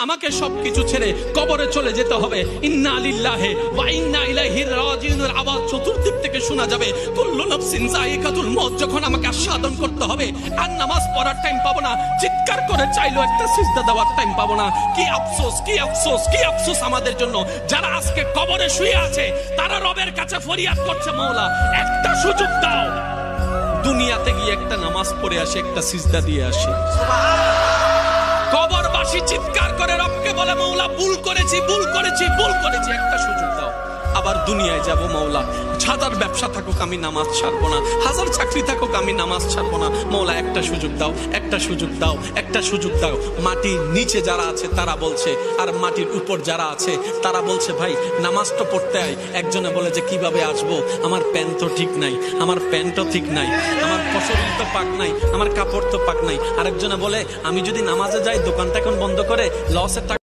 আমাকে সবকিছু ছেড়ে কবরে চলে যেতে হবে। ইন্না লিল্লাহি ওয়া ইন্না ইলাইহি রাজিউনের আওয়াজ চতুর্দিক থেকে শোনা যাবে। কুল্লু নাফসিন যায়িকাতুল মউত। যখন আমাকে আস্বাদন করতে হবে, আর নামাজ পড়ার টাইম পাবো না, চিৎকার করে চাইলেও একটা সিজদা দেওয়ার টাইম পাবো না। কি আফসোস, কি আফসোস, কি আফসোস আমাদের জন্য যারা আজকে কবরে শুয়ে আছে। তারা রবের কাছে ফরিয়াদ করছে, মাওলা একটা সুযোগ দাও, দুনিয়াতে গিয়ে একটা নামাজ পড়ে আসে, একটা সিজদা দিয়ে আসে। কবরবাসী চিৎকার করে রবকে বলে, মাওলা ভুল করেছি, ভুল করেছি, ভুল করেছি, একটা সুযোগ দাও। আবার দুনিয়ায় যাব, মাওলা হাজার ব্যবসা থাকুক আমি নামাজ ছাড়বো না, হাজার চাকরি থাকুক আমি নামাজ ছাড়বো না। মাওলা একটা সুযোগ দাও, একটা সুযোগ দাও, একটা সুযোগ দাও। মাটির নিচে যারা আছে তারা বলছে, আর মাটির উপর যারা আছে তারা বলছে, ভাই নামাজ তো পড়তে আয়। একজনে বলে যে কিভাবে আসবো, আমার প্যান্ট তো ঠিক নাই, আমার প্যান্টও ঠিক নাই, আমার শরীর তো পাক নাই, আমার কাপড় তো পাক নাই। আরেকজনে বলে, আমি যদি নামাজে যাই দোকানটা এখন বন্ধ করে লসের টাকা